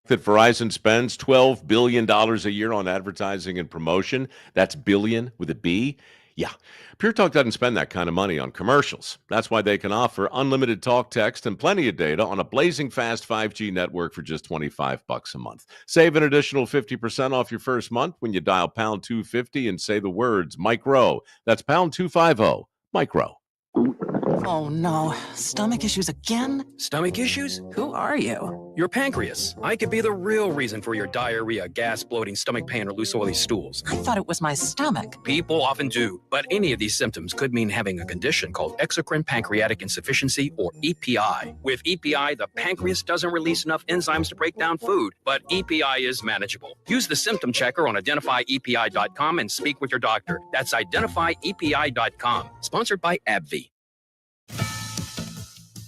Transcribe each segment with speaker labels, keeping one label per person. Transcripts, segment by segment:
Speaker 1: that Verizon spends $12 billion a year on advertising and promotion? That's billion with a B. Yeah, Pure Talk doesn't spend that kind of money on commercials. That's why they can offer unlimited talk, text, and plenty of data on a blazing fast 5G network for just $25 a month. Save an additional 50% off your first month when you dial pound 250 and say the words Mike Rowe. That's pound 250, Mike Rowe.
Speaker 2: Oh no, stomach issues again?
Speaker 3: Stomach issues?
Speaker 2: Who are you?
Speaker 3: Your pancreas. I could be the real reason for your diarrhea, gas, bloating, stomach pain, or loose oily stools.
Speaker 2: I thought it was my stomach.
Speaker 3: People often do, but any of these symptoms could mean having a condition called exocrine pancreatic insufficiency, or EPI. With EPI, the pancreas doesn't release enough enzymes to break down food, but EPI is manageable. Use the symptom checker on identifyepi.com and speak with your doctor. That's identifyepi.com. Sponsored by AbbVie.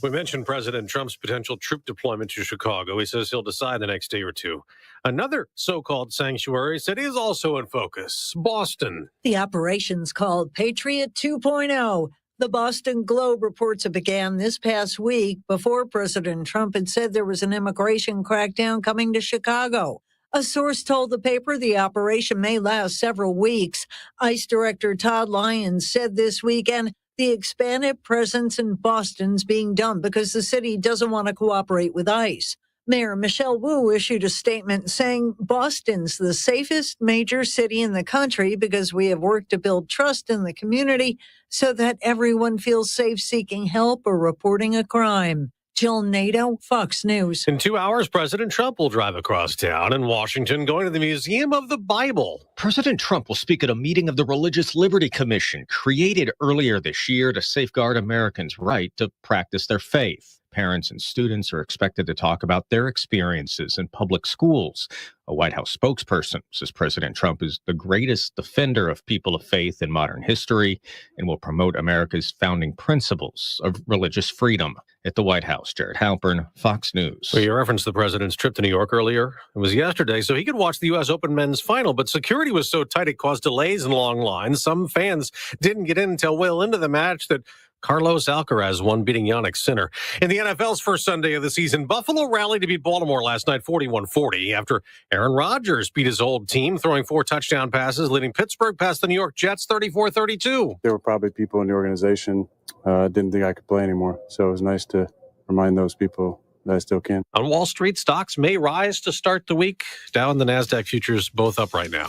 Speaker 4: We mentioned President Trump's potential troop deployment to Chicago. He says he'll decide the next day or two. Another so-called sanctuary city is also in focus, Boston.
Speaker 5: The operation's called Patriot 2.0. The Boston Globe reports it began this past week before President Trump had said there was an immigration crackdown coming to Chicago. A source told the paper the operation may last several weeks. ICE Director Todd Lyons said this weekend the expanded presence in Boston's being done because the city doesn't want to cooperate with ICE. Mayor Michelle Wu issued a statement saying Boston's the safest major city in the country because we have worked to build trust in the community so that everyone feels safe seeking help or reporting a crime. Jill Nato, Fox News.
Speaker 4: In 2 hours, President Trump will drive across town in Washington, going to the Museum of the Bible.
Speaker 6: President Trump will speak at a meeting of the Religious Liberty Commission, created earlier this year to safeguard Americans' right to practice their faith. Parents and students are expected to talk about their experiences in public schools. A White House spokesperson says President Trump is the greatest defender of people of faith in modern history and will promote America's founding principles of religious freedom. At the White House, Jared Halpern, Fox News.
Speaker 4: Well, you referenced the president's trip to New York earlier. It was yesterday, so he could watch the U.S. Open men's final, but security was so tight it caused delays and long lines. Some fans didn't get in until well into the match that Carlos Alcaraz won, beating Jannik Sinner. In the NFL's first Sunday of the season, Buffalo rallied to beat Baltimore last night 41-40 after Aaron Rodgers beat his old team, throwing 4 touchdown passes, leading Pittsburgh past the New York Jets 34-32.
Speaker 7: There were probably people in the organization didn't think I could play anymore, so it was nice to remind those people that I still can.
Speaker 4: On Wall Street, stocks may rise to start the week. Dow and the NASDAQ futures both up right now.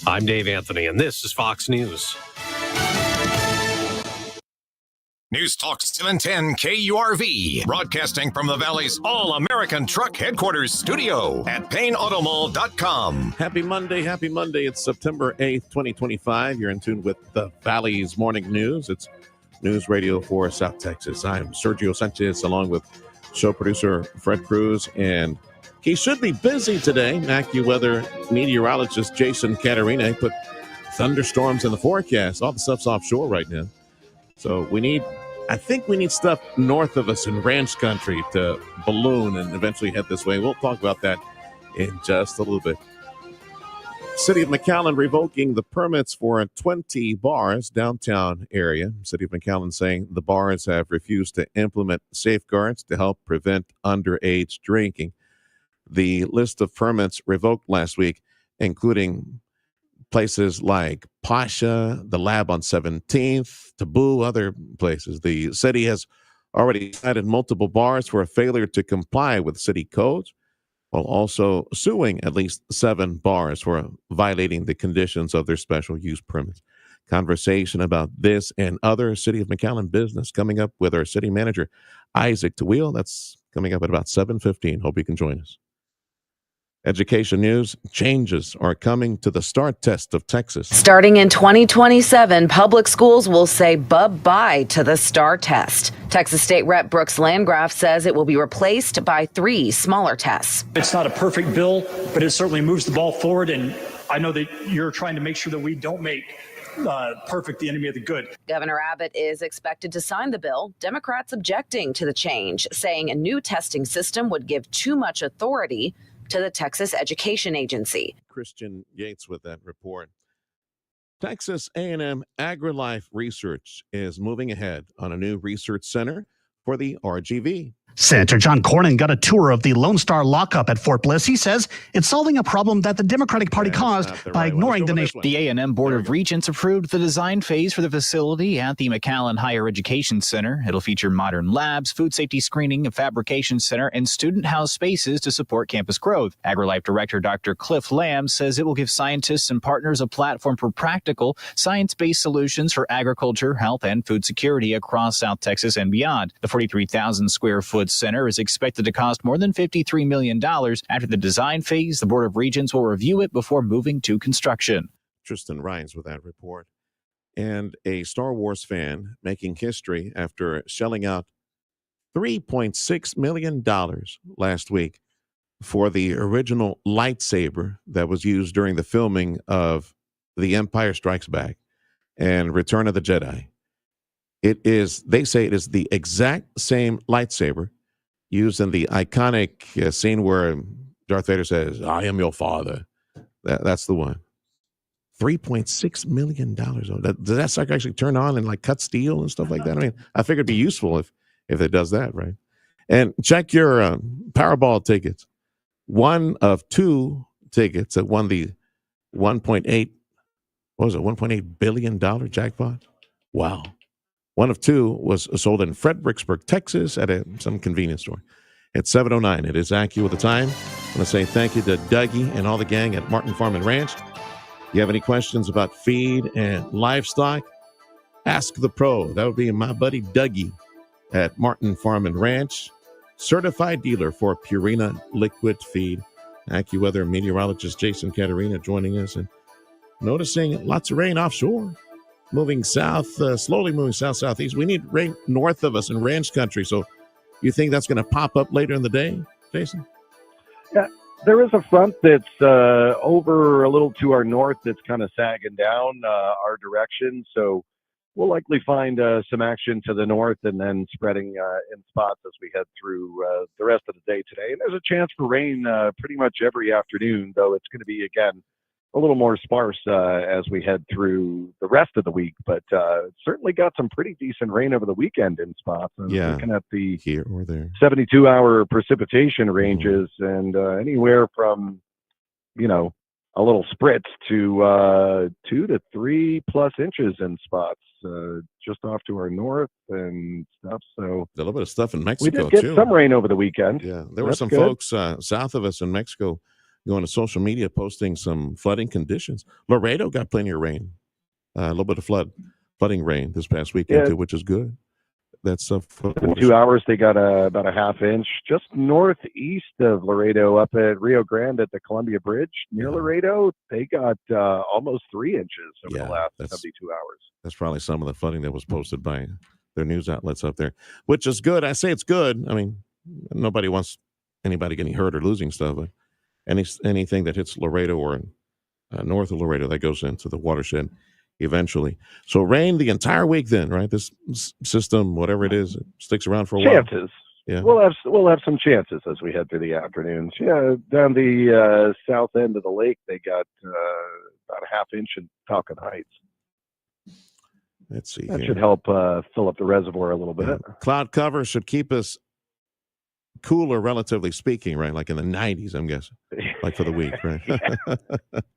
Speaker 4: I'm Dave Anthony, and this is Fox News.
Speaker 8: News Talk 710 KURV, broadcasting from the Valley's All-American Truck Headquarters studio at PayneAutomall.com.
Speaker 9: Happy Monday. It's September 8th, 2025. You're in tune with the Valley's Morning News. It's News Radio for South Texas. I'm Sergio Sanchez, along with show producer Fred Cruz, and he should be busy today. AccuWeather meteorologist Jason Caterina put thunderstorms in the forecast. All the stuff's offshore right now. So I think we need stuff north of us in ranch country to balloon and eventually head this way. We'll talk about that in just a little bit. City of McAllen revoking the permits for 20 bars downtown area. City of McAllen saying the bars have refused to implement safeguards to help prevent underage drinking. The list of permits revoked last week, including places like Pasha, the Lab on 17th, Taboo, other places. The city has already cited multiple bars for a failure to comply with city codes, while also suing at least 7 bars for violating the conditions of their special use permits. Conversation about this and other City of McAllen business coming up with our city manager, Isaac Tawil. That's coming up at about 7:15. Hope you can join us. Education news, changes are coming to the START test of Texas.
Speaker 10: Starting in 2027, public schools will say bye-bye to the START test. Texas State Rep Brooks Landgraf says it will be replaced by 3 smaller tests.
Speaker 11: It's not a perfect bill, but it certainly moves the ball forward, and I know that you're trying to make sure that we don't make perfect the enemy of the good.
Speaker 10: Governor Abbott is expected to sign the bill, Democrats objecting to the change, saying a new testing system would give too much authority to the Texas Education Agency.
Speaker 9: Christian Yates with that report. Texas A&M AgriLife Research is moving ahead on a new research center for the RGV.
Speaker 12: Senator John Cornyn got a tour of the Lone Star lockup at Fort Bliss. He says it's solving a problem that the Democratic Party caused by ignoring the nation.
Speaker 13: The A&M Board of Regents approved the design phase for the facility at the McAllen Higher Education Center. It'll feature modern labs, food safety screening, a fabrication center, and student house spaces to support campus growth. AgriLife Director Dr. Cliff Lamb says it will give scientists and partners a platform for practical, science-based solutions for agriculture, health, and food security across South Texas and beyond. The 43,000 square foot center is expected to cost more than $53 million. After the design phase, the Board of Regents will review it before moving to construction.
Speaker 9: Tristan Rines with that report. And a Star Wars fan making history after shelling out $3.6 million last week for the original lightsaber that was used during the filming of The Empire Strikes Back and Return of the Jedi. They say it is the exact same lightsaber used in the iconic scene where Darth Vader says, "I am your father." That's the one. $3.6 million. Does that sucker actually turn on and like cut steel and stuff like that? I mean, I figured it'd be useful if it does that, right? And check your Powerball tickets. One of two tickets that won the $1.8 billion jackpot. Wow. One of two was sold in Fredericksburg, Texas at some convenience store. At 7:09, it is AccuWeather with the time. I want to say thank you to Dougie and all the gang at Martin Farm and Ranch. You have any questions about feed and livestock? Ask the pro. That would be my buddy Dougie at Martin Farm and Ranch, certified dealer for Purina liquid feed. AccuWeather meteorologist Jason Caterina joining us and noticing lots of rain offshore. Moving south, slowly moving south-southeast. We need rain north of us in ranch country. So you think that's going to pop up later in the day, Jason?
Speaker 14: Yeah, there is a front that's over a little to our north that's kind of sagging down our direction. So we'll likely find some action to the north and then spreading in spots as we head through the rest of the day today. And there's a chance for rain pretty much every afternoon, though it's going to be, again, a little more sparse as we head through the rest of the week, but certainly got some pretty decent rain over the weekend in spots.
Speaker 9: Yeah,
Speaker 14: looking at the
Speaker 9: here or there
Speaker 14: 72-hour precipitation ranges, and anywhere from, a little spritz to 2 to 3 plus inches in spots just off to our north and stuff. So
Speaker 9: a little bit of stuff in Mexico,
Speaker 14: we did get
Speaker 9: too.
Speaker 14: some rain over the weekend.
Speaker 9: Yeah, there were some folks south of us in Mexico going to social media posting some flooding conditions. Laredo got plenty of rain, a little bit of flooding rain this past weekend too, which is good. That's
Speaker 14: in 2 hours they got about a half inch just northeast of Laredo, up at Rio Grande at the Columbia Bridge near Laredo. They got almost 3 inches over the last 72 hours.
Speaker 9: That's probably some of the flooding that was posted by their news outlets up there, which is good. I say it's good. I mean, nobody wants anybody getting hurt or losing stuff, but anything that hits Laredo or north of Laredo, that goes into the watershed eventually. So rain the entire week then, right? This system, whatever it is, it sticks around for a while.
Speaker 14: Chances.
Speaker 9: Yeah.
Speaker 14: We'll have some chances as we head through the afternoons. Yeah, down the south end of the lake, they got about a half inch in Falcon Heights.
Speaker 9: Let's see.
Speaker 14: That should help fill up the reservoir a little bit.
Speaker 9: Yeah. Cloud cover should keep us cooler, relatively speaking, right? Like in the 90s, I'm guessing, like for the week, right?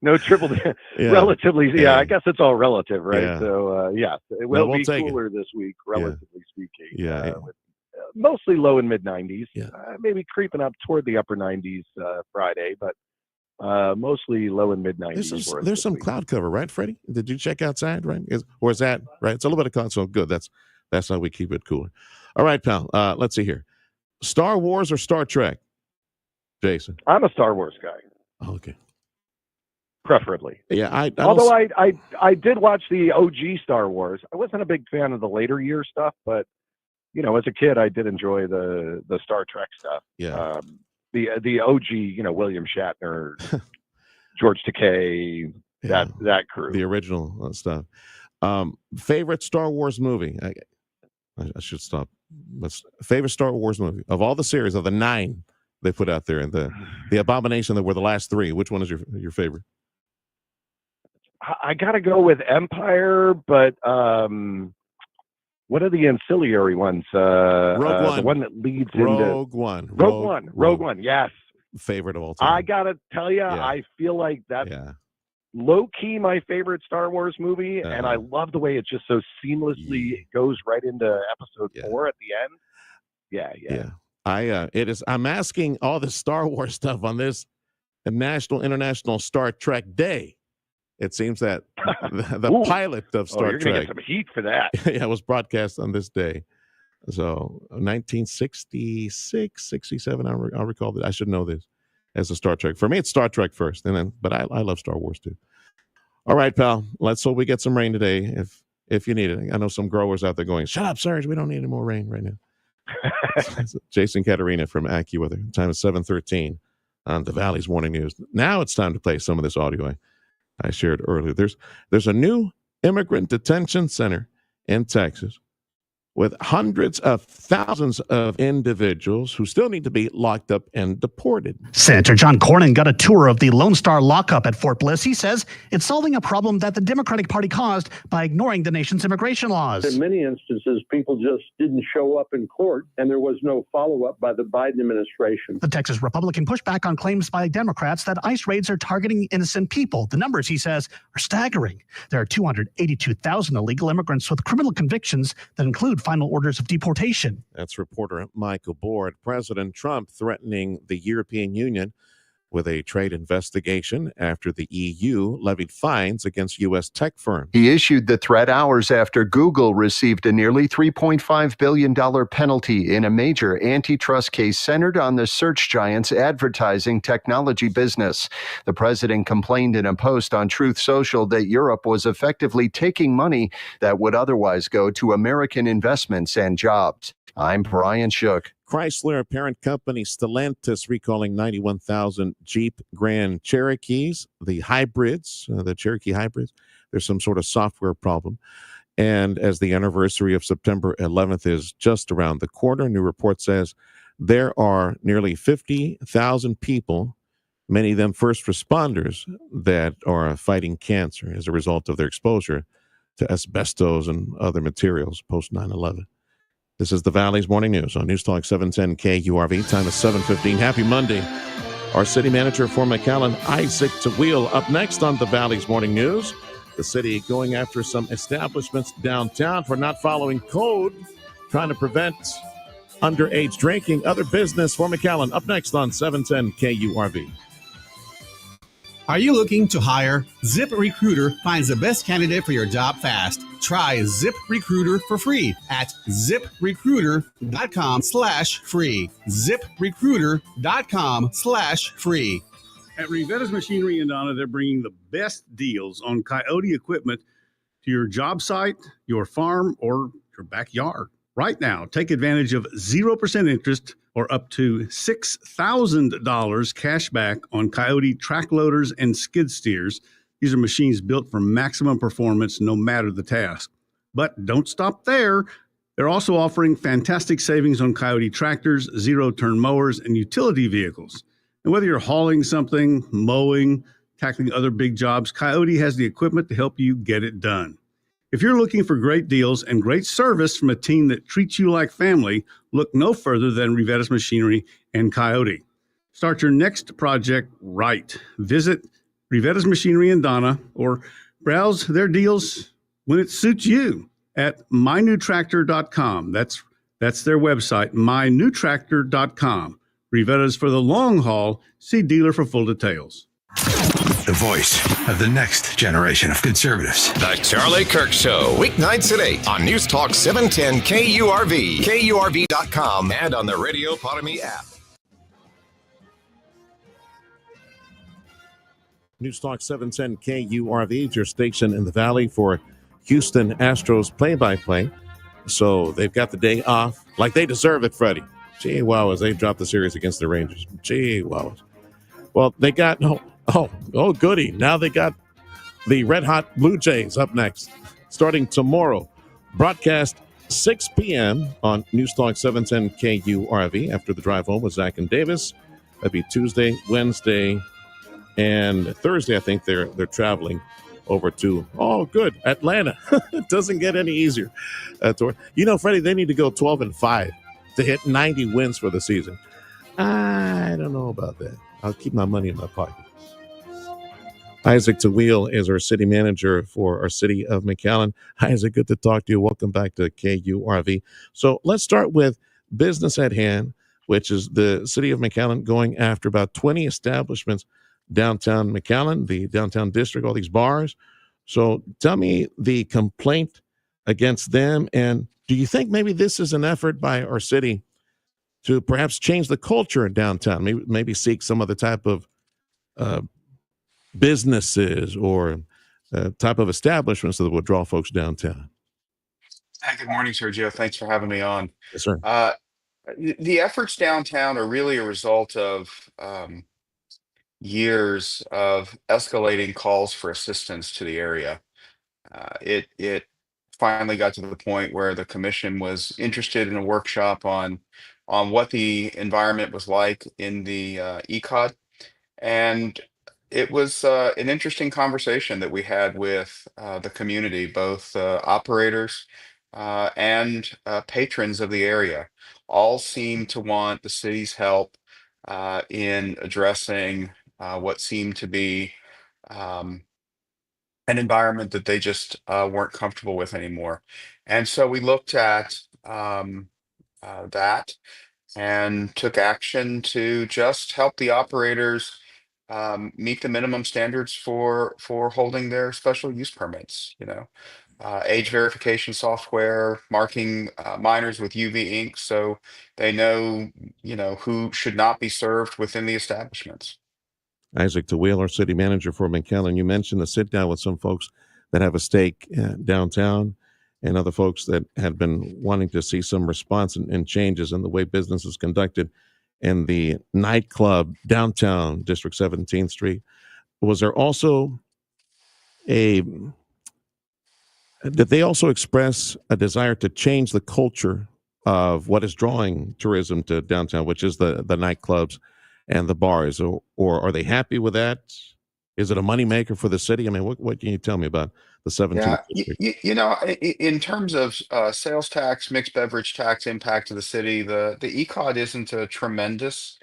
Speaker 14: No triple, relatively. I guess it's all relative, right?
Speaker 9: Yeah.
Speaker 14: So, it will be cooler this week, relatively speaking. With, mostly low and mid 90s, maybe creeping up toward the upper 90s Friday, but mostly low and mid 90s.
Speaker 9: There's some cloud cover, right, Freddie? Did you check outside, right? Is that right? It's a little bit of cloud, so good. That's how we keep it cooler. All right, pal. Let's see here. Star Wars or Star Trek, Jason?
Speaker 14: I'm a Star Wars guy.
Speaker 9: Okay.
Speaker 14: Preferably.
Speaker 9: Yeah,
Speaker 14: although I did watch the OG Star Wars. I wasn't a big fan of the later year stuff, but as a kid, I did enjoy the Star Trek stuff.
Speaker 9: Yeah.
Speaker 14: The OG, William Shatner, George Takei, that crew.
Speaker 9: The original stuff. Favorite Star Wars movie? I should stop. Favorite Star Wars movie of all the series of the 9 they put out there, and the Abomination that were the last 3. Which one is your favorite?
Speaker 14: I got to go with Empire, but what are the ancillary ones?
Speaker 9: Rogue One.
Speaker 14: The one that leads
Speaker 9: Rogue One.
Speaker 14: Rogue One. Yes.
Speaker 9: Favorite of all time.
Speaker 14: I gotta tell you, I feel like that's low key my favorite Star Wars movie, and I love the way it just so seamlessly goes right into Episode 4 at the end.
Speaker 9: I'm asking all the Star Wars stuff on this International Star Trek Day. It seems that the pilot of Star
Speaker 14: you're
Speaker 9: Trek.
Speaker 14: Gonna get some heat for that.
Speaker 9: It was broadcast on this day. So 1966, 67, I'll recall that. I should know this as a Star Trek. For me, it's Star Trek first, but I love Star Wars too. All right, pal. Let's hope we get some rain today if you need it. I know some growers out there going, shut up, Serge. We don't need any more rain right now. Jason Katerina from AccuWeather. Time is 7:13 on the Valley's Morning News. Now it's time to play some of this audio I shared earlier. There's a new immigrant detention center in Texas with hundreds of thousands of individuals who still need to be locked up and deported.
Speaker 12: Senator John Cornyn got a tour of the Lone Star lockup at Fort Bliss. He says it's solving a problem that the Democratic Party caused by ignoring the nation's immigration laws.
Speaker 15: In many instances, people just didn't show up in court, and there was no follow-up by the Biden administration.
Speaker 12: The Texas Republican pushed back on claims by Democrats that ICE raids are targeting innocent people. The numbers, he says, are staggering. There are 282,000 illegal immigrants with criminal convictions that include final orders of deportation.
Speaker 9: That's reporter Michael Board. President Trump threatening the European Union with a trade investigation after the EU levied fines against U.S. tech firms.
Speaker 16: He issued the threat hours after Google received a nearly $3.5 billion penalty in a major antitrust case centered on the search giant's advertising technology business. The president complained in a post on Truth Social that Europe was effectively taking money that would otherwise go to American investments and jobs. I'm Brian Shook.
Speaker 9: Chrysler parent company Stellantis recalling 91,000 Jeep Grand Cherokees, the hybrids, the Cherokee hybrids. There's some sort of software problem. And as the anniversary of September 11th is just around the corner, a new report says there are nearly 50,000 people, many of them first responders, that are fighting cancer as a result of their exposure to asbestos and other materials post 9/11. This is the Valley's Morning News on News Talk 710 KURV. Time is 7:15. Happy Monday. Our city manager for McAllen, Isaac Tawil, up next on the Valley's Morning News. The city going after some establishments downtown for not following code, trying to prevent underage drinking. Other business for McAllen up next on 710 KURV.
Speaker 17: Are you looking to hire? ZipRecruiter finds the best candidate for your job fast. Try ZipRecruiter for free at ziprecruiter.com/free. ZipRecruiter.com/free.
Speaker 18: At Rivetta's Machinery in Donna, they're bringing the best deals on Coyote equipment to your job site, your farm, or your backyard. Right now, take advantage of 0% interest or up to $6,000 cash back on Coyote track loaders and skid steers. These are machines built for maximum performance no matter the task. But don't stop there. They're also offering fantastic savings on Coyote tractors, zero-turn mowers, and utility vehicles. And whether you're hauling something, mowing, tackling other big jobs, Coyote has the equipment to help you get it done. If you're looking for great deals and great service from a team that treats you like family, look no further than Rivetta's Machinery and Coyote. Start your next project right. Visit Rivetta's Machinery in Donna or browse their deals when it suits you at mynewtractor.com. That's their website, mynewtractor.com. Rivetta's for the long haul. See dealer for full details.
Speaker 19: The voice of the next generation of conservatives.
Speaker 8: The Charlie Kirk Show, weeknights at 8 on News Talk 710 KURV, KURV.com, and on the Radio Potomy app.
Speaker 9: News Talk 710 KURV is your station in the Valley for Houston Astros play-by-play. So they've got the day off like they deserve it, Freddie. Gee, wow, as they dropped the series against the Rangers. Gee, wow. Well, they got... Oh, goody. Now they got the Red Hot Blue Jays up next, starting tomorrow. Broadcast 6 p.m. on News Talk 710 KURV after the drive home with Zach and Davis. That'd be Tuesday, Wednesday, and Thursday. I think they're traveling over to, Atlanta. It doesn't get any easier. Freddie, they need to go 12-5 to hit 90 wins for the season. I don't know about that. I'll keep my money in my pocket. Isaac Tawil is our city manager for our city of McAllen. Isaac, good to talk to you. Welcome back to KURV. So let's start with business at hand, which is the city of McAllen going after about 20 establishments downtown McAllen, the downtown district, all these bars. So tell me the complaint against them, and do you think maybe this is an effort by our city to perhaps change the culture in downtown, maybe seek some other type of businesses or type of establishments that would draw folks downtown?
Speaker 20: Hi, good morning, Sergio. Thanks for having me on.
Speaker 9: Yes, sir.
Speaker 20: The efforts downtown are really a result of years of escalating calls for assistance to the area. It finally got to the point where the commission was interested in a workshop on what the environment was like in the ECOD, and it was an interesting conversation that we had with the community, both operators and patrons of the area. All seem to want the city's help in addressing what seemed to be an environment that they just weren't comfortable with anymore. And so we looked at that and took action to just help the operators meet the minimum standards for holding their special use permits. Age verification software, marking minors with UV ink so they know, who should not be served within the establishments.
Speaker 9: Isaac Tawil, our city manager for McAllen, you mentioned a sit down with some folks that have a stake downtown and other folks that had been wanting to see some response and changes in the way business is conducted in the nightclub downtown District 17th Street. Was there also did they also express a desire to change the culture of what is drawing tourism to downtown, which is the nightclubs and the bars, or are they happy with that? Is it a moneymaker for the city? I mean, what can you tell me about the 17th District?
Speaker 20: In terms of sales tax, mixed beverage tax impact to the city, the ECOD isn't a tremendous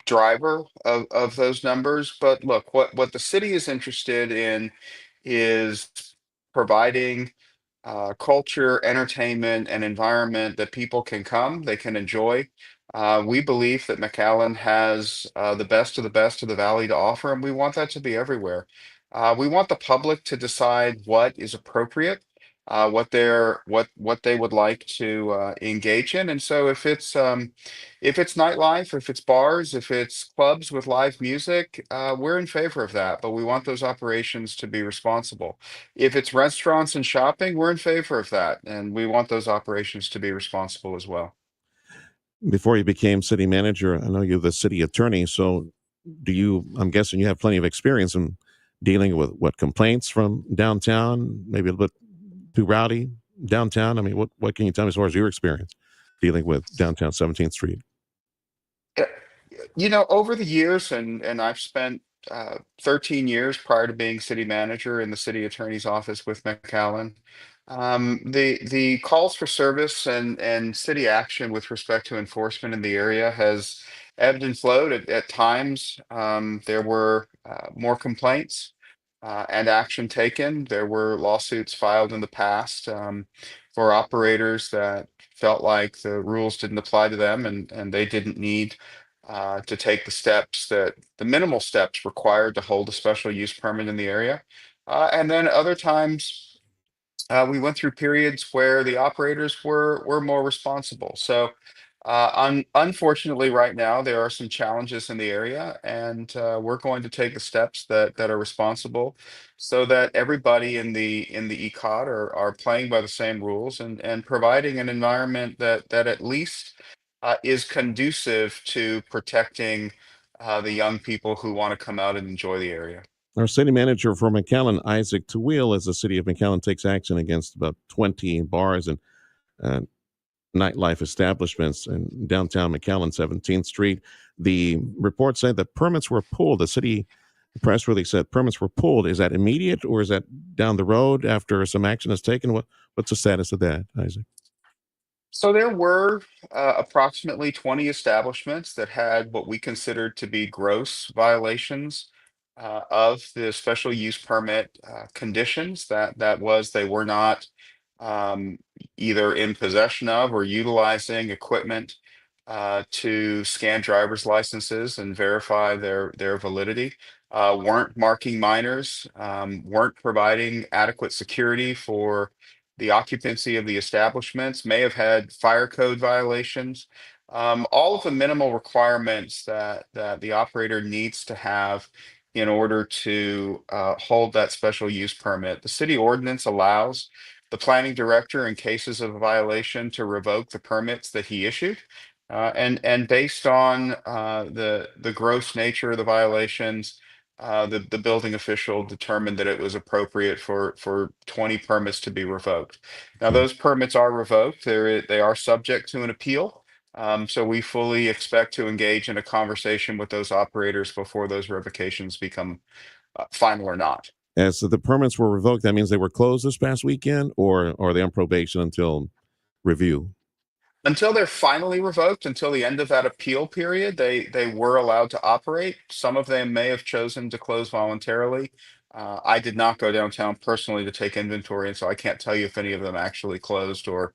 Speaker 20: driver of those numbers. But look, what the city is interested in is providing culture, entertainment, and environment that people can come, they can enjoy. We believe that McAllen has the best of the valley to offer, and we want that to be everywhere. We want the public to decide what is appropriate, what they would like to engage in. And so if it's nightlife, if it's bars, if it's clubs with live music, we're in favor of that. But we want those operations to be responsible. If it's restaurants and shopping, we're in favor of that, and we want those operations to be responsible as well.
Speaker 9: Before you became city manager, I know you're the city attorney. So I'm guessing you have plenty of experience in dealing with complaints from downtown, maybe a little bit too rowdy downtown. I mean, what can you tell me as far as your experience dealing with downtown 17th Street?
Speaker 20: Over the years, and I've spent 13 years prior to being city manager in the city attorney's office with McAllen. The calls for service and city action with respect to enforcement in the area has ebbed and flowed. At times, there were more complaints and action taken. There were lawsuits filed in the past for operators that felt like the rules didn't apply to them, and they didn't need to take the minimal steps required to hold a special use permit in the area. And then other times, we went through periods where the operators were more responsible. So unfortunately, right now, there are some challenges in the area, and we're going to take the steps that are responsible so that everybody in the ECOD are playing by the same rules and providing an environment that at least is conducive to protecting the young people who want to come out and enjoy the area.
Speaker 9: Our city manager for McAllen, Isaac Tawil, as the city of McAllen takes action against about 20 bars and nightlife establishments in downtown McAllen, 17th Street. The report said that permits were pulled. The city press release said permits were pulled. Is that immediate or is that down the road after some action is taken? What's the status of that, Isaac?
Speaker 20: So there were approximately 20 establishments that had what we considered to be gross violations of the special use permit conditions. That was they were not um, either in possession of or utilizing equipment to scan driver's licenses and verify their validity. Weren't marking minors, weren't providing adequate security for the occupancy of the establishments, may have had fire code violations. All of the minimal requirements that the operator needs to have in order to hold that special use permit. The city ordinance allows the planning director in cases of a violation to revoke the permits that he issued. And based on the gross nature of the violations, the building official determined that it was appropriate for 20 permits to be revoked. Now those permits are revoked. They are subject to an appeal. So we fully expect to engage in a conversation with those operators before those revocations become final or not.
Speaker 9: As the permits were revoked, that means they were closed this past weekend, or are they on probation until review?
Speaker 20: Until they're finally revoked, until the end of that appeal period, they were allowed to operate. Some of them may have chosen to close voluntarily. I did not go downtown personally to take inventory, and so I can't tell you if any of them actually closed or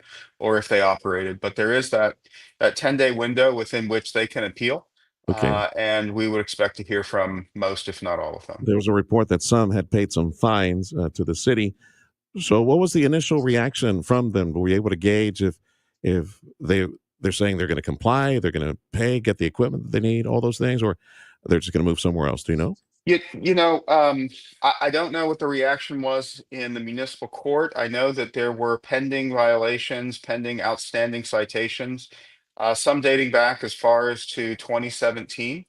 Speaker 20: if they operated. But there is that 10-day window within which they can appeal,
Speaker 9: Okay.
Speaker 20: and we would expect to hear from most, if not all of them.
Speaker 9: There was a report that some had paid some fines to the city. So, what was the initial reaction from them? Were you able to gauge if they're saying they're going to comply, they're going to pay, get the equipment that they need, all those things, or they're just going to move somewhere else? Do you know?
Speaker 20: I don't know what the reaction was in the municipal court. I know that there were pending violations, pending outstanding citations, some dating back as far as to 2017.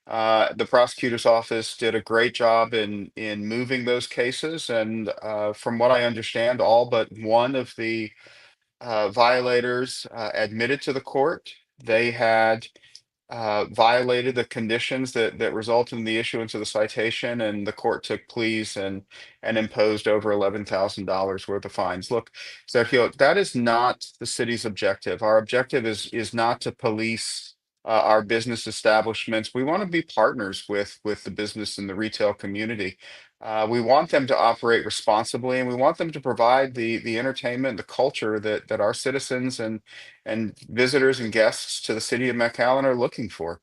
Speaker 20: The prosecutor's office did a great job in moving those cases, and from what I understand, all but one of the violators admitted to the court they had violated the conditions that resulted in the issuance of the citation, and the court took pleas and imposed over $11,000 worth of fines. Look, Sergio, that is not the city's objective. Our objective is not to police our business establishments. We want to be partners with the business and the retail community. We want them to operate responsibly, and we want them to provide the entertainment, the culture that our citizens and visitors and guests to the city of McAllen are looking for.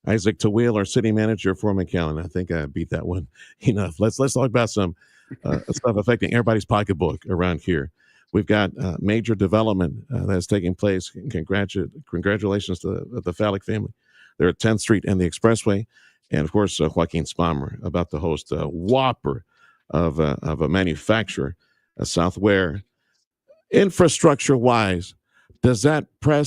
Speaker 9: Isaac Tawil, our city manager for McAllen. I think I beat that one enough. Let's talk about some stuff affecting everybody's pocketbook around here. We've got major development that's taking place. Congratulations to the Fallick family. They're at 10th Street and the Expressway. And of course, Joaquin Spammer about to host a whopper of a manufacturer, South Ware. Infrastructure wise, does that throw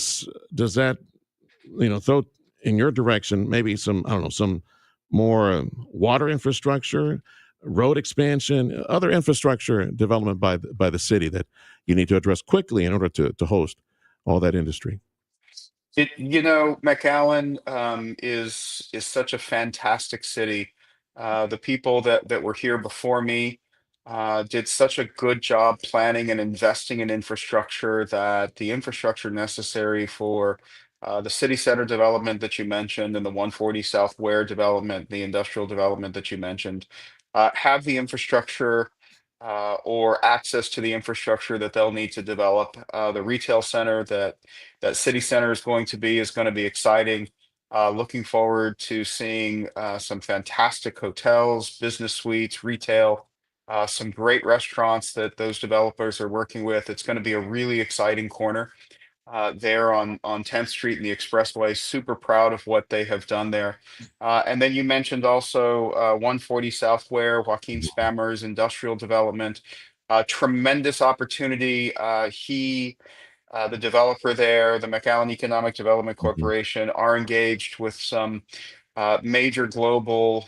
Speaker 9: in your direction maybe some more water infrastructure, road expansion, other infrastructure development by the city that you need to address quickly in order to host all that industry?
Speaker 20: McAllen is such a fantastic city. The people that were here before me did such a good job planning and investing in infrastructure that the infrastructure necessary for the city center development that you mentioned and the 140 South Ware development, the industrial development that you mentioned, have the infrastructure or access to the infrastructure that they'll need to develop. The retail center that City Center is going to be exciting. Looking forward to seeing some fantastic hotels, business suites, retail, some great restaurants that those developers are working with. It's going to be a really exciting corner there on 10th Street and the Expressway. Super proud of what they have done there. And then you mentioned also 140 South Ware, Joaquin Spammer's industrial development. Tremendous opportunity. The developer there, the McAllen Economic Development Corporation, are engaged with some major global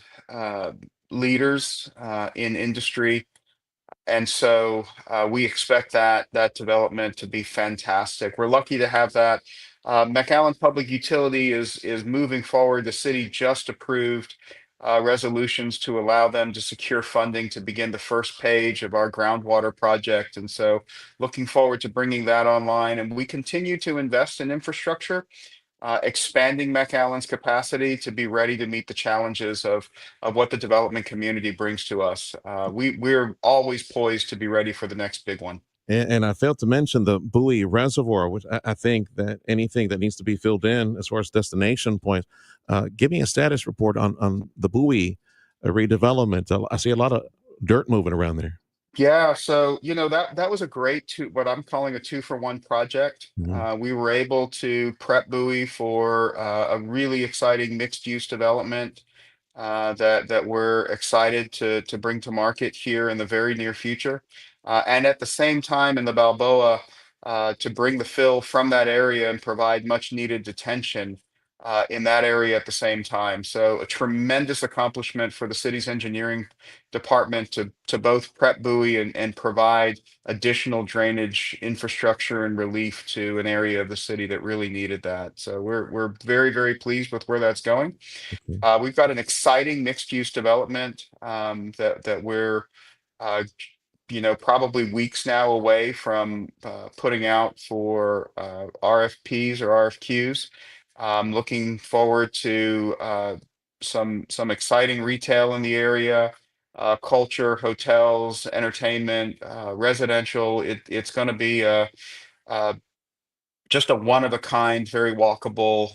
Speaker 20: leaders in industry. And so we expect that development to be fantastic. We're lucky to have that. McAllen Public Utility is moving forward. The city just approved resolutions to allow them to secure funding to begin the first page of our groundwater project. And so looking forward to bringing that online. And we continue to invest in infrastructure, expanding McAllen's capacity to be ready to meet the challenges of what the development community brings to us. We're always poised to be ready for the next big one.
Speaker 9: And I failed to mention the Bowie Reservoir, which I think that anything that needs to be filled in as far as destination points, give me a status report on the Bowie redevelopment. I see a lot of dirt moving around there.
Speaker 20: Yeah, so that was a great what I'm calling a 2-for-1 project. We were able to prep Bowie for a really exciting mixed-use development that we're excited to bring to market here in the very near future. And at the same time in the Balboa, to bring the fill from that area and provide much needed detention in that area at the same time. So a tremendous accomplishment for the city's engineering department to both prep Bowie and provide additional drainage infrastructure and relief to an area of the city that really needed that. So we're very, very pleased with where that's going. We've got an exciting mixed use development that we're probably weeks now away from putting out for RFPs or RFQs. Looking forward to some exciting retail in the area, culture, hotels, entertainment, residential. It's going to be just a one-of-a-kind, very walkable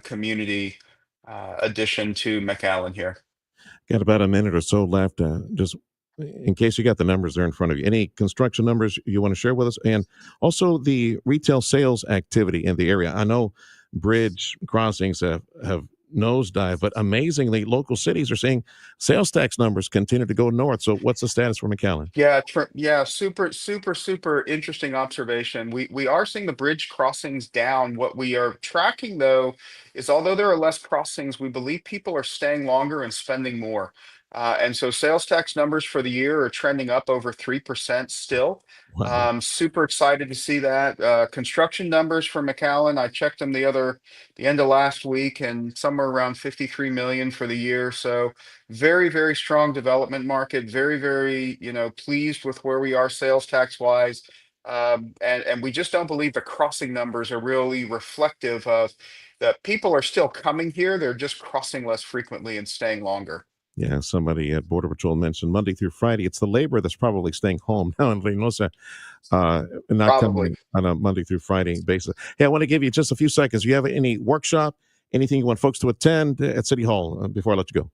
Speaker 20: community addition to McAllen here.
Speaker 9: Got about a minute or so left. Just in case you got the numbers there in front of you, any construction numbers you want to share with us, and also the retail sales activity in the area. I know bridge crossings have nosedive, but amazingly, local cities are seeing sales tax numbers continue to go north. So, what's the status for McAllen?
Speaker 20: Yeah, super interesting observation. We are seeing the bridge crossings down. What we are tracking though is although there are less crossings, we believe people are staying longer and spending more. And so sales tax numbers for the year are trending up over 3% still.
Speaker 9: Wow.
Speaker 20: Super excited to see that. Construction numbers for McAllen, I checked them the end of last week, and somewhere around 53 million for the year. So very, very strong development market. Very, very, pleased with where we are sales tax wise. And we just don't believe the crossing numbers are really reflective of that people are still coming here. They're just crossing less frequently and staying longer.
Speaker 9: Yeah, somebody at Border Patrol mentioned Monday through Friday. It's the labor that's probably staying home now in Reynosa, not coming on a Monday through Friday basis. Hey, I want to give you just a few seconds. Do you have any workshop, anything you want folks to attend at City Hall before I let you go?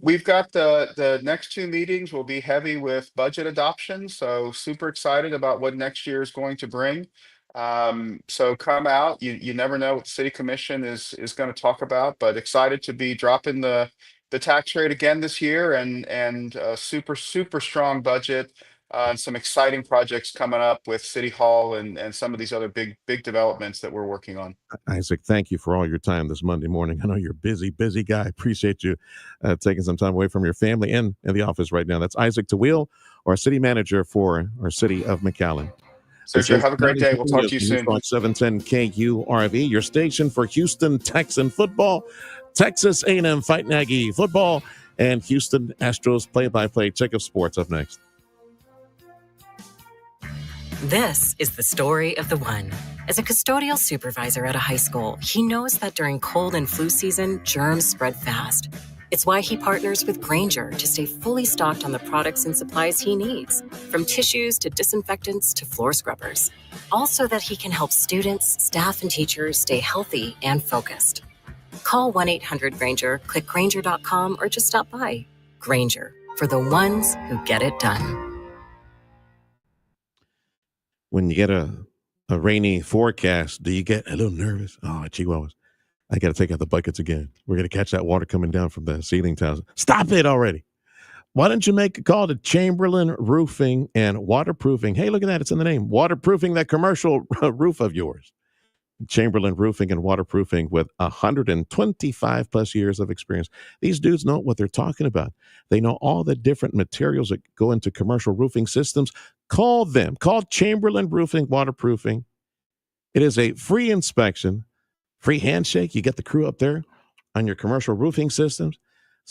Speaker 20: We've got the next 2 meetings will be heavy with budget adoption. So super excited about what next year is going to bring. So come out. You never know what the City Commission is going to talk about, but excited to be dropping the tax rate again this year and super strong budget and some exciting projects coming up with City Hall and some of these other big developments that we're working on.
Speaker 9: Isaac, thank you for all your time this Monday morning. I know you're a busy guy. Appreciate you taking some time away from your family and in the office right now. That's Isaac Tawil, our city manager for our city of McAllen.
Speaker 20: Sergio, have a great day. We'll talk to you soon.
Speaker 9: 710 KURV, your station for Houston Texan football, Texas A&M Fighting Aggie football, and Houston Astros play-by-play. Check of sports up next.
Speaker 21: This is the story of the one. As a custodial supervisor at a high school, he knows that during cold and flu season, germs spread fast. It's why he partners with Grainger to stay fully stocked on the products and supplies he needs, from tissues to disinfectants to floor scrubbers. All so that he can help students, staff, and teachers stay healthy and focused. Call 1-800-GRAINGER, click Grainger.com, or just stop by. Grainger, for the ones who get it done.
Speaker 9: When you get a rainy forecast, do you get a little nervous? Oh, Chihuahuas. I got to take out the buckets again. We're going to catch that water coming down from the ceiling tiles. Stop it already. Why don't you make a call to Chamberlain Roofing and Waterproofing? Hey, look at that. It's in the name. Waterproofing that commercial roof of yours. Chamberlain Roofing and Waterproofing with 125 plus years of experience. These dudes know what they're talking about. They know all the different materials that go into commercial roofing systems. Call them. Call Chamberlain Roofing Waterproofing. It is a free inspection, free handshake. You get the crew up there on your commercial roofing systems.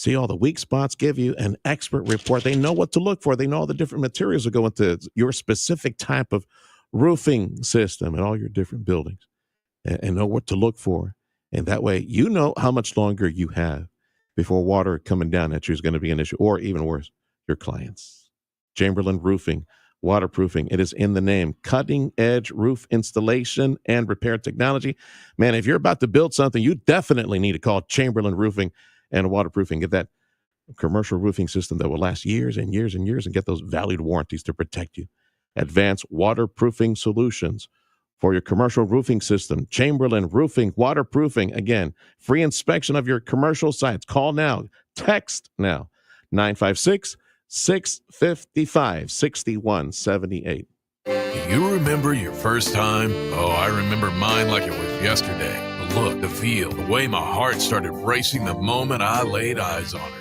Speaker 9: see all the weak spots, give you an expert report. They know what to look for. They know all the different materials that go into your specific type of roofing system and all your different buildings, and know what to look for. And that way, you know how much longer you have before water coming down at you is going to be an issue, or even worse, your clients. Chamberlain Roofing, waterproofing. It is in the name. Cutting edge roof installation and repair technology. Man, if you're about to build something, you definitely need to call Chamberlain Roofing and Waterproofing. Get that commercial roofing system that will last years and years and years, and get those valued warranties to protect you. Advanced waterproofing solutions for your commercial roofing system. Chamberlain Roofing, Waterproofing. Again, free inspection of your commercial sites. Call now. Text now. 956-655-6178.
Speaker 1: Do you remember your first time? Oh, I remember mine like it was yesterday. The look, the feel, the way my heart started racing the moment I laid eyes on her.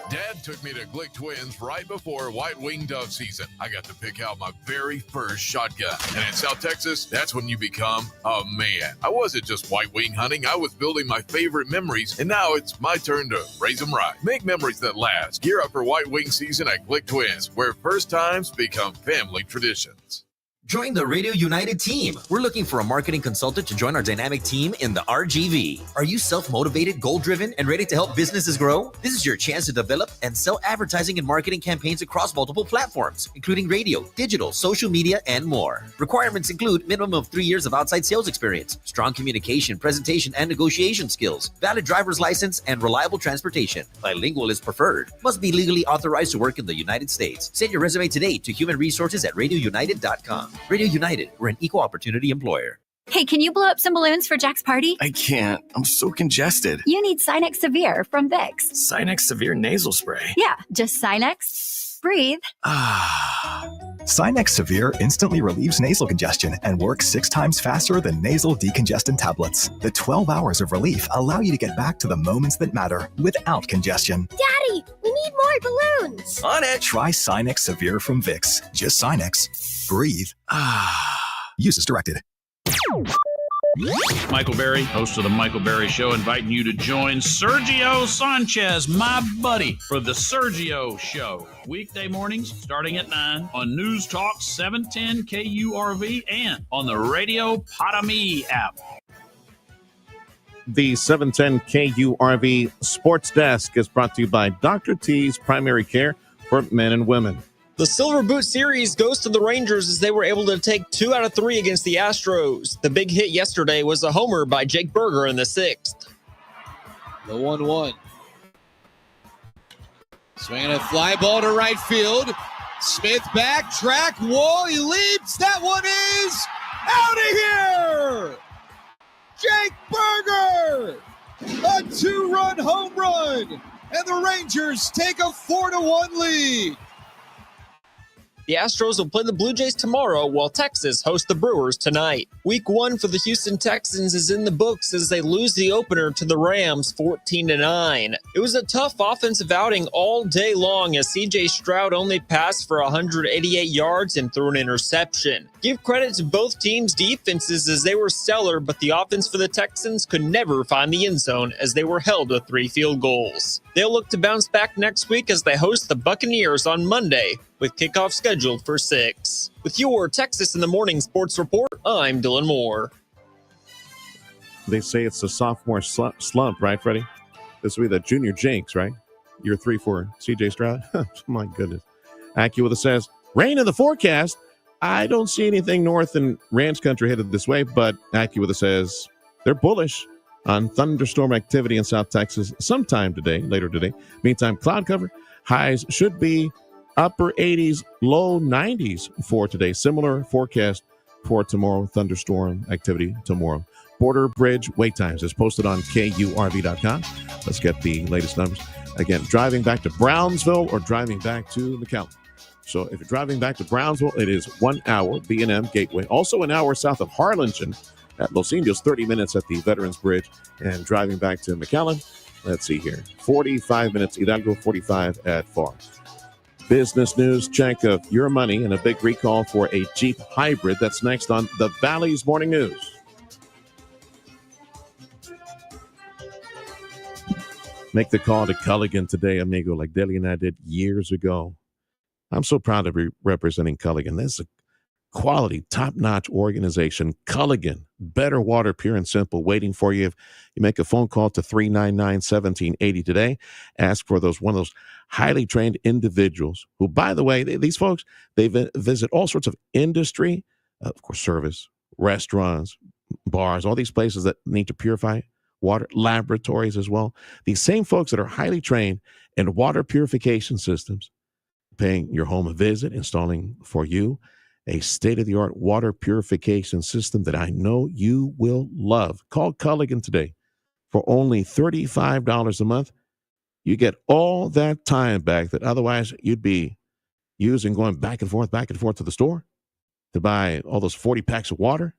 Speaker 1: Dad took me to Glick Twins right before white wing dove season. I got to pick out my very first shotgun. And in South Texas, that's when you become a man. I wasn't just white wing hunting. I was building my favorite memories. And now it's my turn to raise them right. Make memories that last. Gear up for white wing season at Glick Twins, where first times become family traditions.
Speaker 22: Join the Radio United team. We're looking for a marketing consultant to join our dynamic team in the RGV. Are you self-motivated, goal-driven, and ready to help businesses grow? This is your chance to develop and sell advertising and marketing campaigns across multiple platforms, including radio, digital, social media, and more. Requirements include minimum of 3 years of outside sales experience, strong communication, presentation, and negotiation skills, valid driver's license, and reliable transportation. Bilingual is preferred. Must be legally authorized to work in the United States. Send your resume today to humanresources@radiounited.com. Radio United, we're an equal opportunity employer.
Speaker 23: Hey, can you blow up some balloons for Jack's party?
Speaker 24: I can't. I'm so congested.
Speaker 23: You need Sinex Severe from Vicks.
Speaker 24: Sinex Severe nasal spray.
Speaker 23: Yeah, just Sinex. Breathe.
Speaker 25: Sinex Severe instantly relieves nasal congestion and works 6 times faster than nasal decongestant tablets. The 12 hours of relief allow you to get back to the moments that matter without congestion.
Speaker 23: Daddy, we need more balloons.
Speaker 25: On it! Try Sinex Severe from Vicks. Just Sinex. Breathe. Use as directed.
Speaker 26: Michael Berry, host of The Michael Berry Show, inviting you to join Sergio Sanchez, my buddy, for The Sergio Show. Weekday mornings starting at 9 on News Talk 710 KURV and on the Radio Potami app.
Speaker 9: The 710 KURV Sports Desk is brought to you by Dr. T's Primary Care for Men and Women.
Speaker 27: The Silver Boot Series goes to the Rangers as they were able to take 2 out of 3 against the Astros. The big hit yesterday was a homer by Jake Berger in the 6th.
Speaker 28: The 1-1. Swinging a fly ball to right field. Smith backtrack. Whoa, he leaps. That one is out of here. Jake Berger, a 2-run home run, and the Rangers take a 4-1 lead.
Speaker 27: The Astros will play the Blue Jays tomorrow, while Texas hosts the Brewers tonight. Week 1 for the Houston Texans is in the books as they lose the opener to the Rams 14-9. It was a tough offensive outing all day long as C.J. Stroud only passed for 188 yards and threw an interception. Give credit to both teams' defenses as they were stellar, but the offense for the Texans could never find the end zone as they were held to 3 field goals. They'll look to bounce back next week as they host the Buccaneers on Monday, with kickoff scheduled for 6. With your Texas in the Morning Sports Report, I'm Dylan Moore.
Speaker 9: They say it's a sophomore slump, right, Freddie? This will be the junior jinx, right? Year 3 for C.J. Stroud. My goodness. AccuWeather says, rain in the forecast. I don't see anything north in Ranch Country headed this way, but AccuWeather says they're bullish on thunderstorm activity in South Texas sometime today, later today. Meantime, cloud cover. Highs should be upper 80s, low 90s for today. Similar forecast for tomorrow. Thunderstorm activity tomorrow. Border Bridge wait times is posted on KURV.com. Let's get the latest numbers. Again, driving back to Brownsville or driving back to McAllen. So if you're driving back to Brownsville, it is 1 hour, B&M Gateway. Also an hour south of Harlingen at Los Indios, 30 minutes at the Veterans Bridge. And driving back to McAllen, let's see here, 45 minutes, Hidalgo, 45 at Farr. Business news check of your money and a big recall for a Jeep hybrid. That's next on the Valley's Morning News. Make the call to Culligan today, amigo, like Deli and I did years ago. I'm so proud to be representing Culligan. This is a quality, top-notch organization. Culligan, better water, pure and simple, waiting for you. If you make a phone call to 399-1780 today, ask for one of those highly trained individuals who, by the way, these folks, they visit all sorts of industry, of course, service, restaurants, bars, all these places that need to purify water, laboratories as well. These same folks that are highly trained in water purification systems, paying your home a visit, installing for you a state-of-the-art water purification system that I know you will love. Call Culligan today. For only $35 a month, you get all that time back that otherwise you'd be using going back and forth to the store to buy all those 40 packs of water.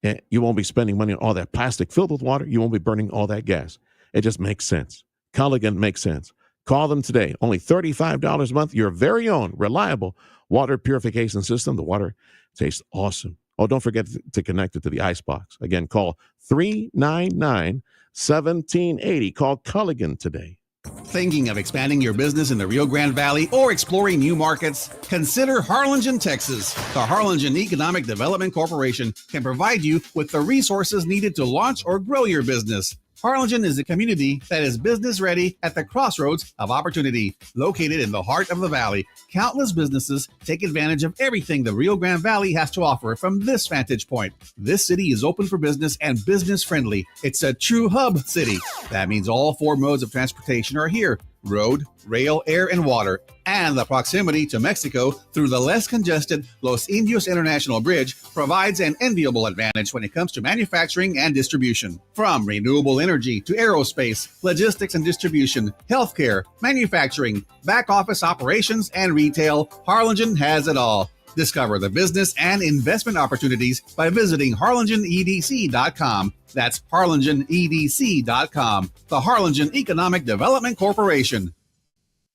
Speaker 9: And you won't be spending money on all that plastic filled with water. You won't be burning all that gas. It just makes sense. Culligan makes sense. Call them today. Only $35 a month. Your very own reliable water purification system. The water tastes awesome. Oh, don't forget to connect it to the icebox. Again, call 399-1780. Call Culligan today.
Speaker 17: Thinking of expanding your business in the Rio Grande Valley or exploring new markets? Consider Harlingen, Texas. The Harlingen Economic Development Corporation can provide you with the resources needed to launch or grow your business. Harlingen is a community that is business ready at the crossroads of opportunity. Located in the heart of the valley, countless businesses take advantage of everything the Rio Grande Valley has to offer from this vantage point. This city is open for business and business friendly. It's a true hub city. That means all four modes of transportation are here: road, rail, air, and water. And the proximity to Mexico through the less congested Los Indios International Bridge provides an enviable advantage when it comes to manufacturing and distribution. From renewable energy to aerospace, logistics and distribution, healthcare, manufacturing, back office operations, and retail, Harlingen has it all. Discover the business and investment opportunities by visiting harlingenedc.com. That's harlingenedc.com. The Harlingen Economic Development Corporation.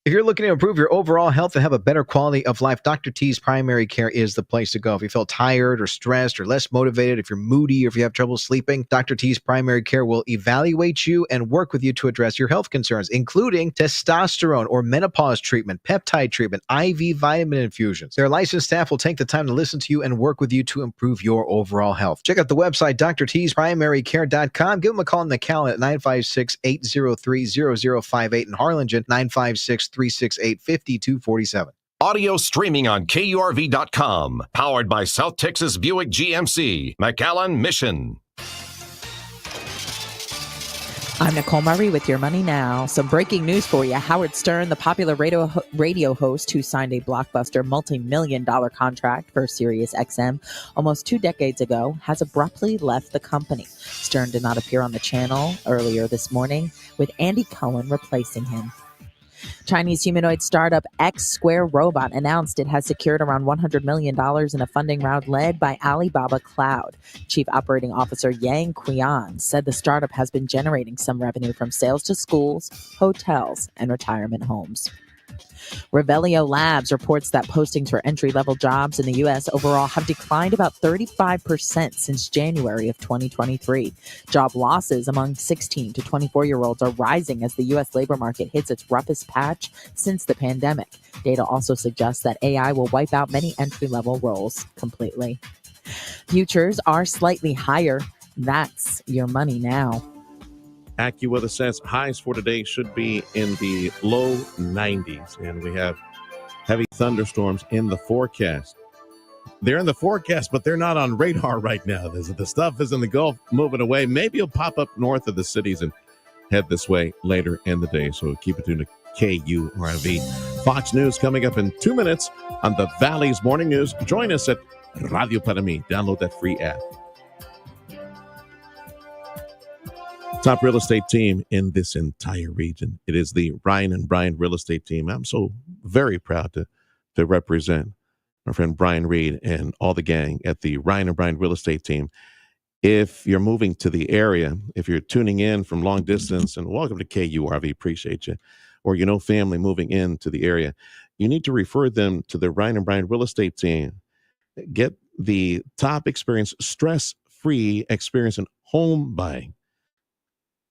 Speaker 2: If you're looking to improve your overall health and have a better quality of life, Dr. T's Primary Care is the place to go. If you feel tired or stressed or less motivated, if you're moody or if you have trouble sleeping, Dr. T's Primary Care will evaluate you and work with you to address your health concerns, including testosterone or menopause treatment, peptide treatment, IV vitamin infusions. Their licensed staff will take the time to listen to you and work with you to improve your overall health. Check out the website, drtsprimarycare.com. Give them a call in McAllen at 956-803-0058 in Harlingen, 956-368-5247.
Speaker 8: Audio streaming on KURV.com. Powered by South Texas Buick GMC. McAllen Mission.
Speaker 3: I'm Nicole Murray with Your Money Now. Some breaking news for you. Howard Stern, the popular radio host who signed a blockbuster multi-million-dollar contract for Sirius XM almost 2 decades ago, has abruptly left the company. Stern did not appear on the channel earlier this morning, with Andy Cohen replacing him. Chinese humanoid startup X Square Robot announced it has secured around $100 million in a funding round led by Alibaba Cloud. Chief Operating Officer Yang Qian said the startup has been generating some revenue from sales to schools, hotels, and retirement homes. Revelio Labs reports that postings for entry-level jobs in the U.S. overall have declined about 35% since January of 2023. Job losses among 16 to 24-year-olds are rising as the U.S. labor market hits its roughest patch since the pandemic. Data also suggests that AI will wipe out many entry-level roles completely. Futures are slightly higher. That's Your Money Now.
Speaker 9: AccuWeather says highs for today should be in the low 90s, and we have heavy thunderstorms in the forecast. They're in the forecast, but they're not on radar right now. The stuff is in the Gulf moving away. Maybe it'll pop up north of the cities and head this way later in the day, so keep it tuned to KURV. Fox News coming up in 2 minutes on the Valley's Morning News. Join us at Radio Para Mi. Download that free app. Top real estate team in this entire region. It is the Ryan and Brian real estate team. I'm so very proud to represent my friend Brian Reed and all the gang at the Ryan and Brian real estate team. If you're moving to the area, if you're tuning in from long distance, and welcome to KURV, appreciate you, or you know family moving into the area, you need to refer them to the Ryan and Brian real estate team. Get the top experience, stress-free experience in home buying.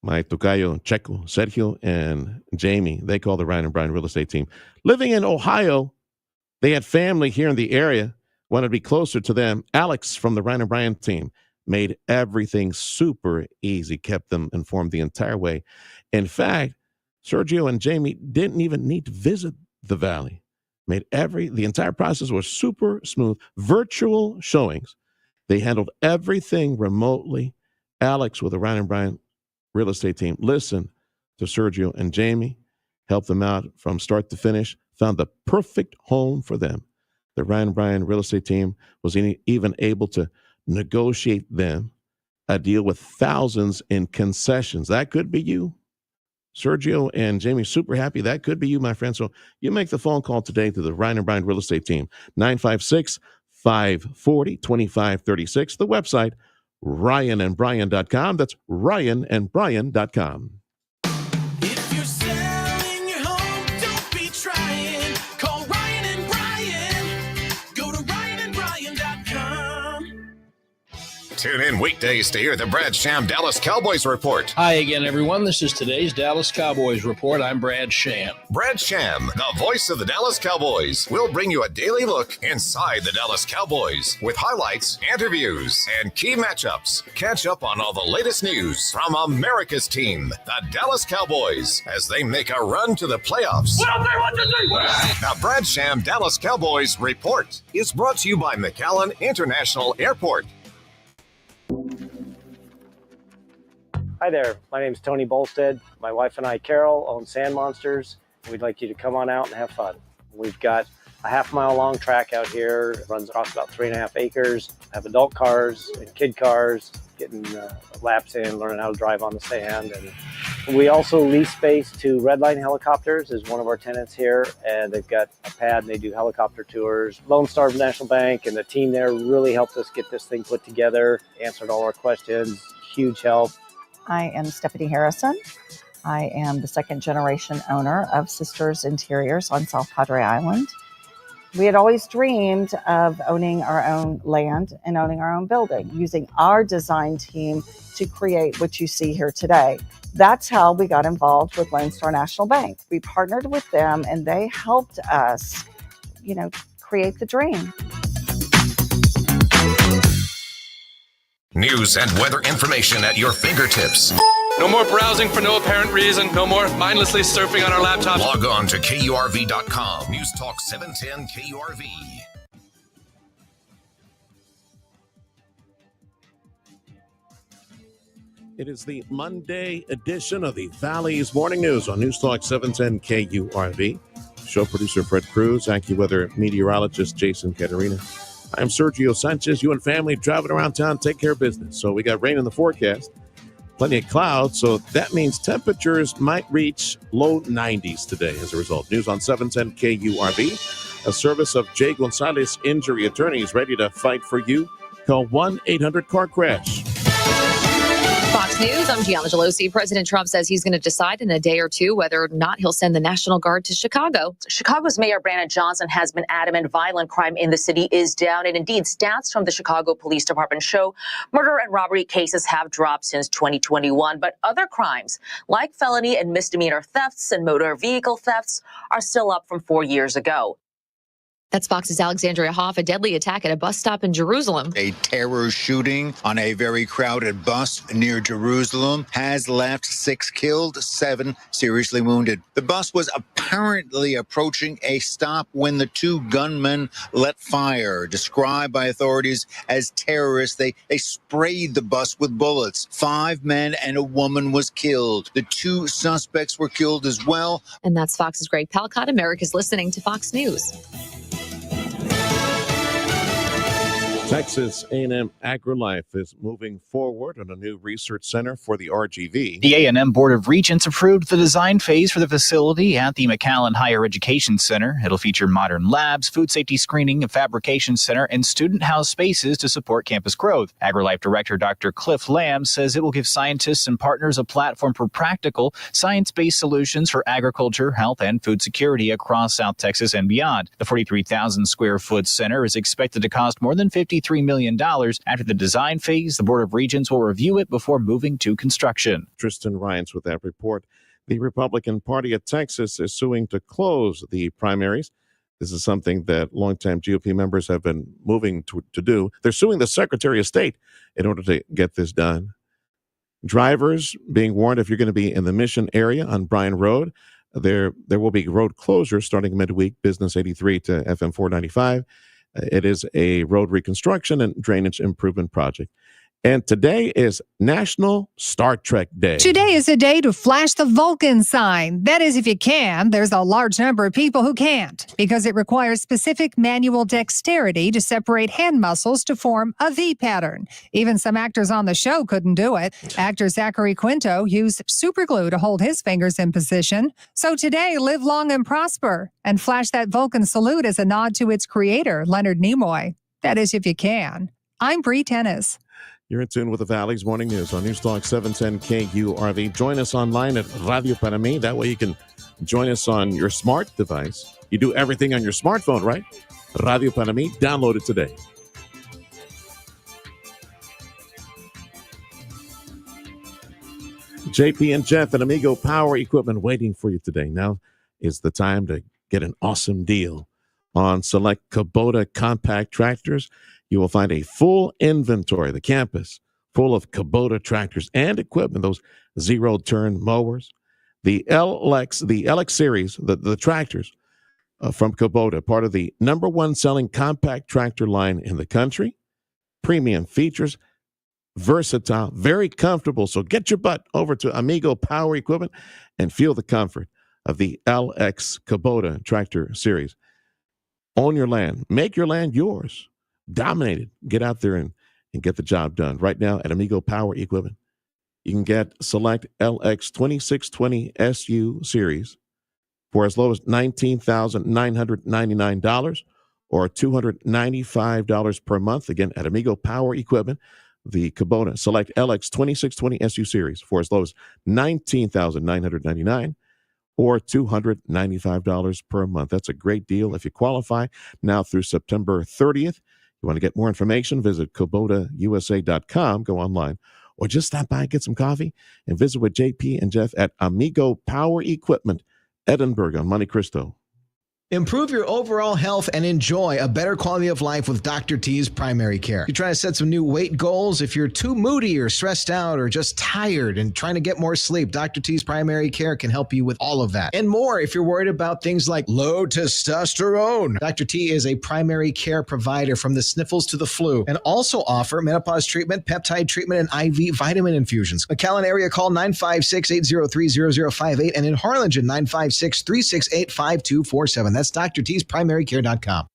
Speaker 9: My tocayo, Checo, Sergio, and Jamie, they call the Ryan and Brian real estate team. Living in Ohio, they had family here in the area, wanted to be closer to them. Alex from the Ryan and Brian team made everything super easy, kept them informed the entire way. In fact, Sergio and Jamie didn't even need to visit the Valley. The entire process was super smooth. Virtual showings. They handled everything remotely. Alex with the Ryan and Brian real estate team listened to Sergio and Jamie, helped them out from start to finish, found the perfect home for them. The Ryan and Brian real estate team was even able to negotiate them a deal with thousands in concessions. That could be you. Sergio and Jamie, super happy. That could be you, my friend. So you make the phone call today to the Ryan and Brian real estate team, 956-540-2536. The website, ryanandbrian.com. That's ryanandbrian.com.
Speaker 4: If you're selling your home, don't be trying. Call Ryan and Brian. Go to ryanandbrian.com.
Speaker 8: Tune in weekdays to hear the Brad Sham Dallas Cowboys Report.
Speaker 5: Hi again, everyone. This is today's Dallas Cowboys Report. I'm Brad Sham.
Speaker 8: Brad Sham, the voice of the Dallas Cowboys, will bring you a daily look inside the Dallas Cowboys with highlights, interviews, and key matchups. Catch up on all the latest news from America's team, the Dallas Cowboys, as they make a run to the playoffs. The Brad Sham Dallas Cowboys Report is brought to you by McAllen International Airport.
Speaker 6: Hi there, my name is Tony Bolstead. My wife and I, Carol, own Sand Monsters. We'd like you to come on out and have fun. We've got a half-mile long track out here. It runs across about 3.5 acres. Have adult cars and kid cars, getting laps in, learning how to drive on the sand. And we also lease space to Redline Helicopters is one of our tenants here, and they've got a pad and they do helicopter tours. Lone Star National Bank and the team there really helped us get this thing put together, answered all our questions, huge help.
Speaker 7: I am Stephanie Harrison. I am the second generation owner of Sisters Interiors on South Padre Island. We had always dreamed of owning our own land and owning our own building, using our design team to create what you see here today. That's how we got involved with Lone Star National Bank. We partnered with them and they helped us, create the dream.
Speaker 8: News and weather information at your fingertips.
Speaker 10: No more browsing for no apparent reason. No more mindlessly surfing on our laptops.
Speaker 8: Log on to KURV.com. News Talk 710 KURV.
Speaker 9: It is the Monday edition of the Valley's Morning News on News Talk 710 KURV. Show producer Fred Cruz, AccuWeather meteorologist Jason Caterina. I'm Sergio Sanchez. You and family driving around town, take care of business. So we got rain in the forecast, plenty of clouds. So that means temperatures might reach low 90s today as a result. News on 710 KURV, a service of Jay Gonzalez Injury Attorneys, ready to fight for you. Call 1-800-CAR-CRASH.
Speaker 11: Fox News, I'm Gianna Gelosi. President Trump says he's going to decide in a day or two whether or not he'll send the National Guard to Chicago. Chicago's Mayor Brandon Johnson has been adamant violent crime in the city is down. And indeed, stats from the Chicago Police Department show murder and robbery cases have dropped since 2021. But other crimes, like felony and misdemeanor thefts and motor vehicle thefts, are still up from 4 years ago. That's Fox's Alexandria Hoff. A deadly attack at a bus stop in Jerusalem.
Speaker 13: A terror shooting on a very crowded bus near Jerusalem has left 6 killed, 7 seriously wounded. The bus was apparently approaching a stop when the 2 gunmen let fire, described by authorities as terrorists. They sprayed the bus with bullets. 5 men and a woman was killed. The 2 suspects were killed as well.
Speaker 11: And that's Fox's Greg Palcott. America's listening to Fox News.
Speaker 9: Texas A&M AgriLife is moving forward on a new research center for the RGV.
Speaker 14: The A&M Board of Regents approved the design phase for the facility at the McAllen Higher Education Center. It'll feature modern labs, food safety screening, a fabrication center, and student house spaces to support campus growth. AgriLife Director Dr. Cliff Lamb says it will give scientists and partners a platform for practical, science-based solutions for agriculture, health, and food security across South Texas and beyond. The 43,000 square foot center is expected to cost more than $50,000 $63 million. After the design phase, the Board of Regents will review it before moving to construction.
Speaker 9: Tristan Ryans with that report. The Republican Party of Texas is suing to close the primaries. This is something that longtime GOP members have been moving to do. They're suing the Secretary of State in order to get this done. Drivers being warned, if you're going to be in the Mission area on Bryan Road, there will be road closures starting midweek, Business 83 to FM 495. It is a road reconstruction and drainage improvement project. And today is National Star Trek Day.
Speaker 1: Today is a day to flash the Vulcan sign. That is, if you can. There's a large number of people who can't because it requires specific manual dexterity to separate hand muscles to form a V pattern. Even some actors on the show couldn't do it. Actor Zachary Quinto used super glue to hold his fingers in position. So today, live long and prosper and flash that Vulcan salute as a nod to its creator, Leonard Nimoy. That is, if you can. I'm Bree Tennis.
Speaker 9: You're in tune with the Valley's Morning News on News Talk 710 KURV. Join us online at Radio Para Mi. That way you can join us on your smart device. You do everything on your smartphone, right? Radio Para Mi. Download it today. JP and Jeff at Amigo Power Equipment waiting for you today. Now is the time to get an awesome deal on select Kubota compact tractors. You will find a full inventory, the campus, full of Kubota tractors and equipment, those zero-turn mowers. The LX series, the tractors from Kubota, part of the #1 selling compact tractor line in the country. Premium features, versatile, very comfortable. So get your butt over to Amigo Power Equipment and feel the comfort of the LX Kubota tractor series. Own your land. Make your land yours. Dominate it. Get out there and get the job done. Right now at Amigo Power Equipment, you can get select LX 2620 SU series for as low as $19,999 or $295 per month. Again, at Amigo Power Equipment, the Kubota select LX 2620 SU series for as low as $19,999 or $295 per month. That's a great deal if you qualify now through September 30th. You want to get more information, visit KubotaUSA.com, go online, or just stop by and get some coffee and visit with JP and Jeff at Amigo Power Equipment, Edinburgh on Monte Cristo.
Speaker 2: Improve your overall health and enjoy a better quality of life with Dr. T's Primary Care. You're trying to set some new weight goals. If you're too moody or stressed out or just tired and trying to get more sleep, Dr. T's Primary Care can help you with all of that and more. If you're worried about things like low testosterone, Dr. T is a primary care provider from the sniffles to the flu and also offer menopause treatment, peptide treatment, and IV vitamin infusions. McAllen area, call 956-803-0058 and in Harlingen, 956-368-5247. That's drt'sprimarycare.com.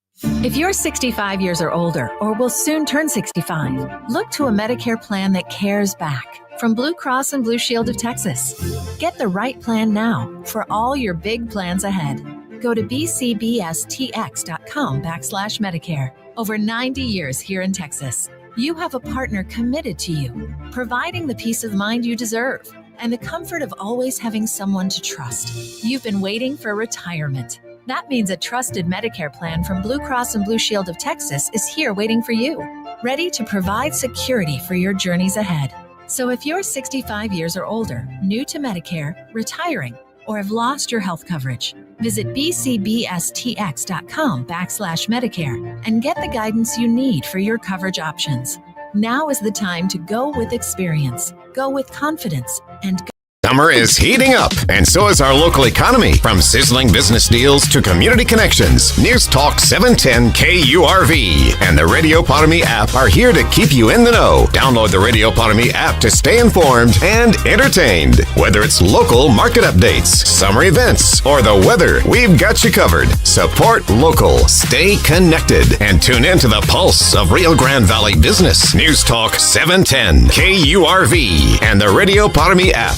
Speaker 12: If you're 65 years or older, or will soon turn 65, look to a Medicare plan that cares back. From Blue Cross and Blue Shield of Texas. Get the right plan now for all your big plans ahead. Go to bcbstx.com/Medicare. Over 90 years here in Texas, you have a partner committed to you, providing the peace of mind you deserve and the comfort of always having someone to trust. You've been waiting for retirement. That means a trusted Medicare plan from Blue Cross and Blue Shield of Texas is here waiting for you, ready to provide security for your journeys ahead. So if you're 65 years or older, new to Medicare, retiring, or have lost your health coverage, visit bcbstx.com/Medicare and get the guidance you need for your coverage options. Now is the time to go with experience, go with confidence, and go.
Speaker 8: Summer is heating up, and so is our local economy. From sizzling business deals to community connections, News Talk 710 KURV and the Radio Para Mi app are here to keep you in the know. Download the Radio Para Mi app to stay informed and entertained. Whether it's local market updates, summer events, or the weather, we've got you covered. Support local, stay connected, and tune in to the pulse of Rio Grande Valley business. News Talk 710 KURV and the Radio Para Mi app.